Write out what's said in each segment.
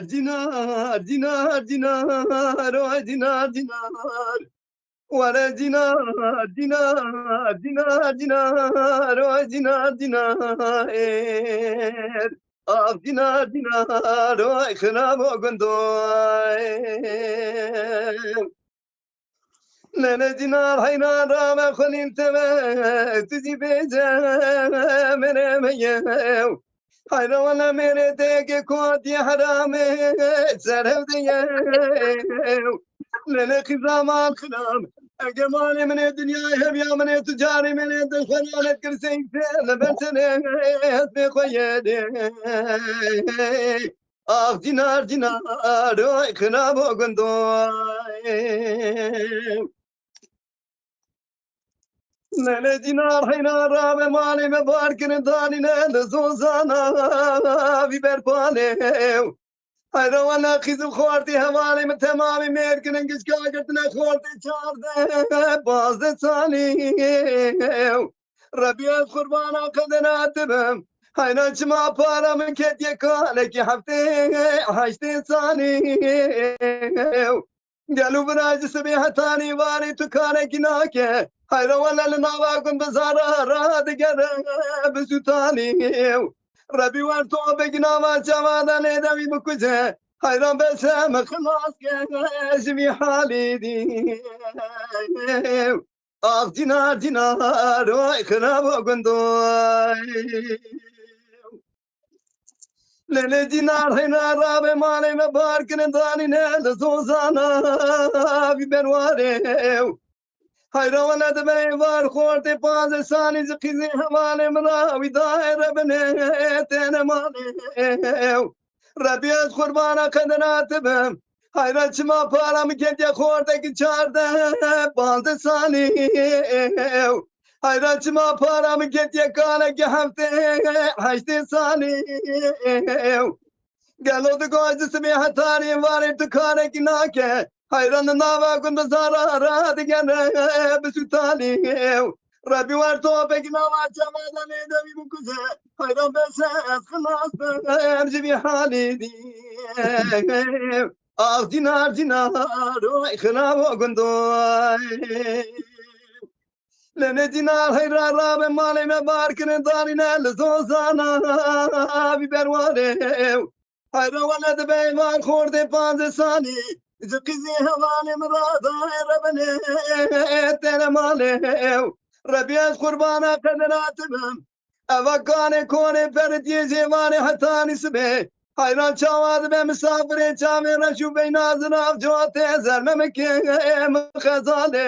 dinar, dinar, dinar, oy dinar, dinar. Wara dinar, dinar, dinar, dinar, oy dinar, dinar. Ah dinar, dinar, oy khnabo gundoy. Lele dinar hayna rame khalim tebe tuzi beje mere meyev. Hayra wala mere teke kodi harame zerev diyev. Lele khizaman khinam اجمال من الدنيا هم يا من تجاري من الخيال كرسي لبن سنه بخيدي اخ دينار دينار خناب غندو ليلة دينار حينا راب مالي مبارك نداني نزوزانا في برباني هذا وانا خيزو خورتي هوالي من تمامي ميركن انقش كاقتنا خورتي شارده باز ثاني ربي القربان قدنا تبم هينا جما بارا من كت يكالك حفتي حشتي ثاني قالوا براج سبيحة ثاني واري تكارك ناكي هيدا ولا لنواكم بزارة راد قرب سوتاني ربي وانتو بقنا ما جوادا ليدا بمكوزة هيدا بسام خلاص كاشمي حالي دي آخ دينار دينار واي خراب وقندوي ليلة دينار هنا رابي مالي مبارك نداني نال زوزانا في برواري هيدا ولد بيوار خورتي باز ساني زقيزي حوالي مراوي دايرة بنيتين مالي ربي قربانا قدرات بهم هيدا جما بارا مكت يا خورتك چارده باز ساني هيدا جما بارا مكت يا كالك هفته حشت ساني قالوا دقوز سبيحة تاني واري تكارك ناكي hayran nava kunda zara rahat gene besutani Rabbi var topek nava çamadan edevi bu kuze hayran bese kılas emzi bir halidi ah dinar dinar oy khnav gundoy lene dinar hayra rabbe male me barkine darine lezozana bi berware hayra walad bey var khorde panze sani زقزي هواني مرادا ربنا تنمالي ربي قربانا قدرات بهم أفكاني كوني فردي زيواني حتى نسبي حيران شواد بمسافري شامي رشو بين نازنا جواتي زرممكي مخزالي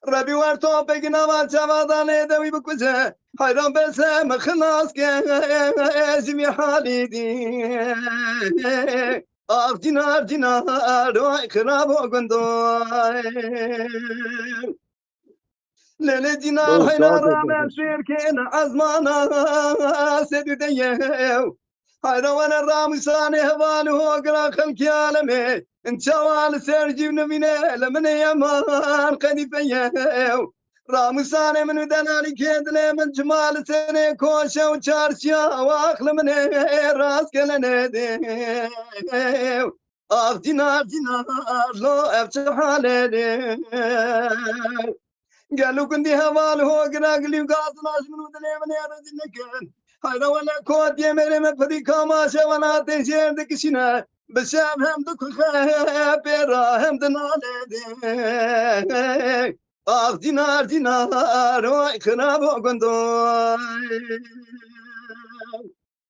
ربي ورطو بقنا وشواداني دوي بكوزي حيران بسم خلاص كي حالي دي آخ dinar dinar oy خراب وقندوي ليلة دينار حين رامن شركين عزمانا سيدو ديو هيدا وانا رامساني هوالي هوقرا خلقي عالمي انت شوال سيرجي ونميني لمن يمان قدي فيو رامساني من دلالي كيدلي من جمال سني كوشة وشارشيا واخل من راس كلني ديو آخ دينار دينار لو أفتح حالي ديو قالوا كندي هوال هو قراقلي وقاصنا شمنو دلي من يرد النكن هيدا ولا كود يمري مفدي كاماشة وانا تنشير دكشنا بشام هم دك بيرا هم دنالي آخ دينار دينار واي خراب وقندوي